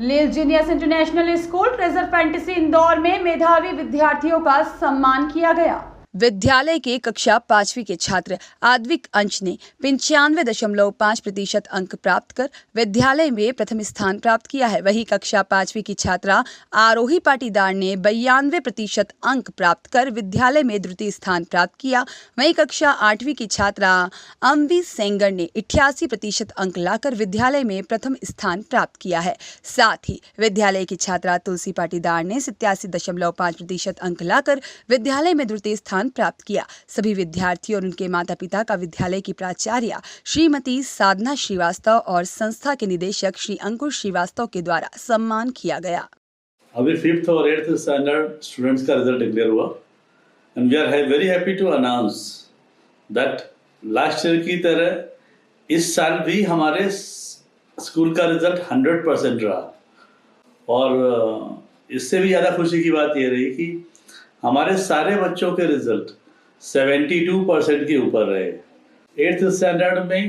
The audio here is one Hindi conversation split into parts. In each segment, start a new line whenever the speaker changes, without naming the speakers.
लिल genius international school treasure fantasy Indore में मेधावी विद्यार्थियों का सम्मान किया गया। विद्यालय के कक्षा 5वीं के छात्र आद्विक अंश ने 95.5% अंक प्राप्त कर विद्यालय में प्रथम स्थान प्राप्त किया है। वहीं कक्षा 5वीं की छात्रा आरोही पाटीदार ने 92% अंक प्राप्त कर विद्यालय में द्वितीय स्थान प्राप्त किया। वहीं कक्षा 8वीं की छात्रा अमवी सेंगर ने 88% अंक लाकर विद्यालय में प्रथम स्थान प्राप्त किया है। साथ ही विद्यालय की छात्रा तुलसी पाटीदार ने 87.5% अंक लाकर विद्यालय में द्वितीय स्थान प्राप्त किया। सभी विद्यार्थियों और उनके माता पिता का विद्यालय की प्राचार्य श्रीमती साधना श्रीवास्तव और संस्था के निदेशक श्री अंकुर श्रीवास्तव के द्वारा सम्मान किया गया।
अभी 5th और 8th स्टैंडर्ड स्टूडेंट्स का रिजल्ट डिक्लेयर हुआ and we are very happy to announce that last year की तरह इस साल भी हमारे स्कूल का रिजल्ट 100% रहा। और इससे भी ज़्यादा खुशी की बात यह रही कि हमारे सारे बच्चों के रिजल्ट 72% के ऊपर रहे। 8th स्टैंडर्ड में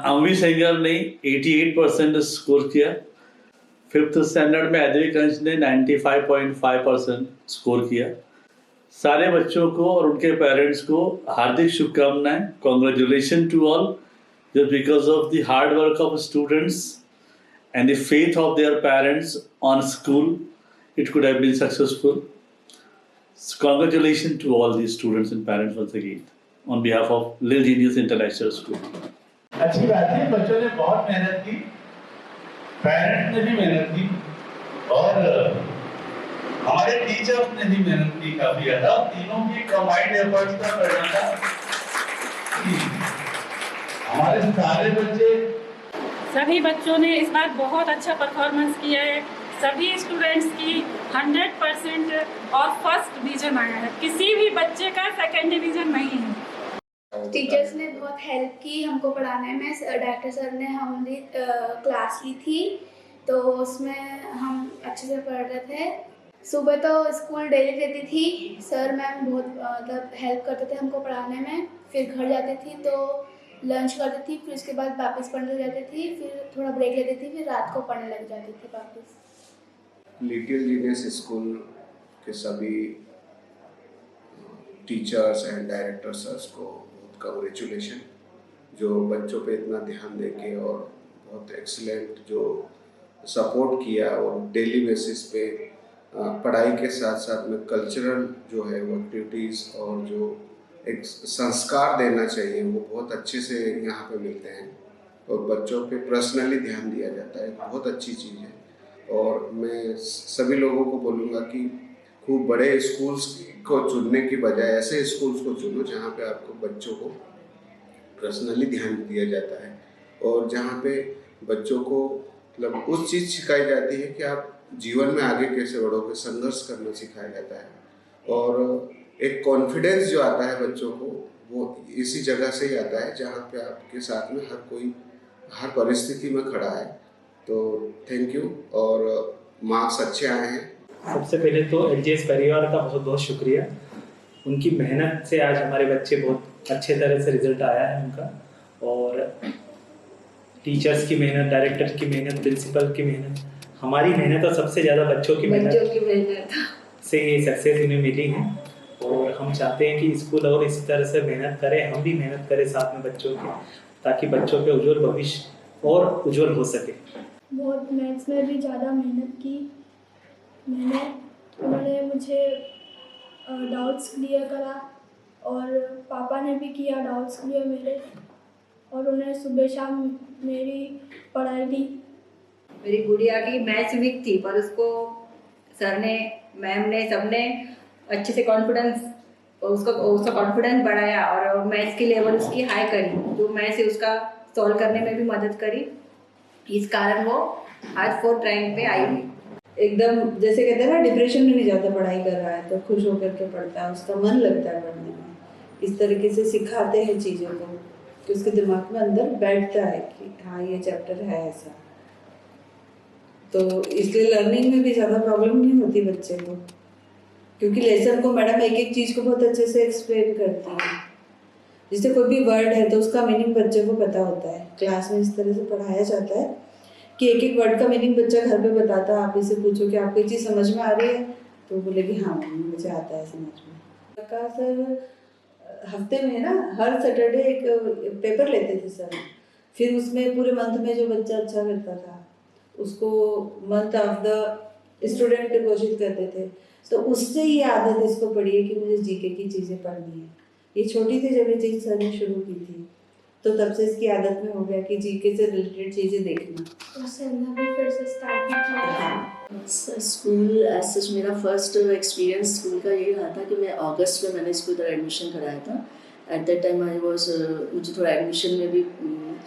अमवी सेंगर ने 88% स्कोर किया। 5th स्टैंडर्ड में आद्विक अंश ने 95.5% स्कोर किया। सारे बच्चों को और उनके पेरेंट्स को हार्दिक शुभकामनाएं। Congratulation to all just because of the hard work of students and the faith of their parents on school, it could have been successful. So congratulations to all these students and parents once again on behalf of Lil Genius International School.
अच्छी बात है, बच्चों ने बहुत मेहनत की, पेरेंट्स ने भी मेहनत की और हमारे टीचर्स ने भी मेहनत की काफी ज्यादा। तीनों की कंबाइंड एफर्ट्स का परिणाम था। हमारे सारे बच्चे
सभी बच्चों ने इस बार बहुत अच्छा परफॉर्मेंस किया है। सभी स्टूडेंट्स की 100% और फर्स्ट डिवीजन आया है। किसी भी बच्चे का सेकंड डिवीजन नहीं है।
टीचर्स ने बहुत हेल्प की हमको पढ़ाने में। डायरेक्टर सर ने हमारी क्लास ली थी तो उसमें हम अच्छे से पढ़ रहे थे। सुबह तो स्कूल डेली रहती थी, सर मैम बहुत मतलब हेल्प करते थे हमको पढ़ाने में। फिर घर जाती थी तो लंच करती थी, फिर उसके बाद वापस पढ़ने लग जाती थी, फिर थोड़ा ब्रेक लेती थी, फिर रात को पढ़ने लग जाती थी वापस।
लिटिल जीनियस स्कूल के सभी टीचर्स एंड डायरेक्टर सर्स को कांग्रेचुलेशन, जो बच्चों पे इतना ध्यान देके और बहुत एक्सीलेंट जो सपोर्ट किया और डेली बेसिस पे पढ़ाई के साथ साथ में कल्चरल जो है वो एक्टिविटीज़ और जो एक संस्कार देना चाहिए वो बहुत अच्छे से यहाँ पे मिलते हैं और बच्चों पे पर्सनली ध्यान दिया जाता है। बहुत अच्छी चीज़ है और मैं सभी लोगों को बोलूँगा कि खूब बड़े स्कूल्स को चुनने की बजाय ऐसे स्कूल्स को चुनो जहाँ पे आपको बच्चों को पर्सनली ध्यान दिया जाता है और जहाँ पे बच्चों को मतलब उस चीज़ सिखाई जाती है कि आप जीवन में आगे कैसे बढ़ोगे, संघर्ष करना सिखाया जाता है और एक कॉन्फिडेंस जो आता है बच्चों को वो इसी जगह से ही आता है जहाँ पे आपके साथ में हर कोई हर परिस्थिति में खड़ा है। तो थैंक यू और मार्क्स अच्छे आए हैं।
सबसे पहले तो एलजीएस परिवार का बहुत बहुत शुक्रिया। उनकी मेहनत से आज हमारे बच्चे बहुत अच्छे तरह से रिजल्ट आया है उनका और टीचर्स की मेहनत, डायरेक्टर की मेहनत, प्रिंसिपल की मेहनत, हमारी मेहनत और सबसे ज़्यादा बच्चों की मेहनत से ये सक्सेस इन्हें मिली है और हम चाहते हैं कि स्कूल और इसी तरह से मेहनत करें, हम भी मेहनत करें साथ में बच्चों की, ताकि बच्चों के उज्जवल भविष्य और उज्जवल हो सके।
बहुत मैथ्स में भी ज़्यादा मेहनत की मैंने। उन्होंने मुझे डाउट्स क्लियर करा और पापा ने भी किया डाउट्स क्लियर मेरे और उन्हें सुबह शाम मेरी पढ़ाई दी।
मेरी गुड़िया की मैथ्स वीक थी पर उसको सर ने, मैम ने, सबने अच्छे से कॉन्फिडेंस उसका कॉन्फिडेंस बढ़ाया और मैथ्स की लेवल उसकी हाई करी, जो मैं से उसका सॉल्व करने में भी मदद करी। इस कारण वो आज 4th रैंक पे आई है।
एकदम जैसे कहते हैं ना, डिप्रेशन में नहीं जाता, पढ़ाई कर रहा है तो खुश होकर के पढ़ता है, उसका मन लगता है पढ़ने में। इस तरीके से सिखाते हैं चीज़ों को कि उसके दिमाग में अंदर बैठता है कि हाँ ये चैप्टर है ऐसा। तो इसलिए लर्निंग में भी ज़्यादा प्रॉब्लम नहीं होती बच्चे को, क्योंकि लेसन को मैडम एक एक चीज़ को बहुत अच्छे से एक्सप्लेन करती है। जैसे कोई भी वर्ड है तो उसका मीनिंग बच्चे को पता होता है। क्लास में इस तरह से पढ़ाया जाता है कि एक एक वर्ड का मीनिंग बच्चा घर पे बताता, आप इसे पूछो कि आपको ये चीज़ समझ में आ रही है, तो वो बोले कि हाँ मम्मी मुझे आता है समझ में। का सर हफ्ते में ना हर सैटरडे एक पेपर लेते थे सर, फिर उसमें पूरे मंथ में जो बच्चा अच्छा करता था उसको मंथ ऑफ द स्टूडेंट घोषित करते थे। तो उससे ये आदत इसको पड़ी है कि मुझे जीके की चीज़ें पढ़नी है। ये छोटी थी जब ये चीज़ सर ने शुरू की थी, तो तब से इसकी आदत में हो गया कि जीके से रिलेटेड चीज़ें देखना।
तो सर ने भी फिर से स्टार्ट किया।
स्कूल एज सच मेरा फर्स्ट एक्सपीरियंस स्कूल का ये रहा था कि मैं अगस्त में मैंने इसको इधर एडमिशन कराया था। At that time I was मुझे थोड़ा एडमिशन में भी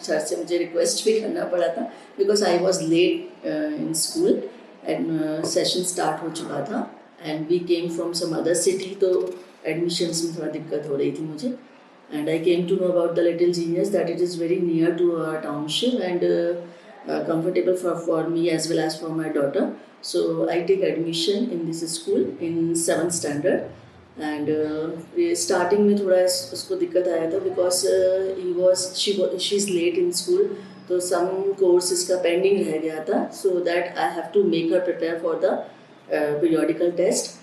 सर से मुझे रिक्वेस्ट भी करना पड़ा था because I was late in school and session start हो चुका था and we came from some other city, तो एडमिशन्स में थोड़ा दिक्कत हो रही थी मुझे। And I came to know about the little genius that it is very near to our township and comfortable for me as well as for my daughter. So I take admission in this school in 7th standard and starting में थोड़ा उसको दिक्कत आया था because she's late in school, तो some courses का pending रह गया था, so that I have to make her prepare for the periodical test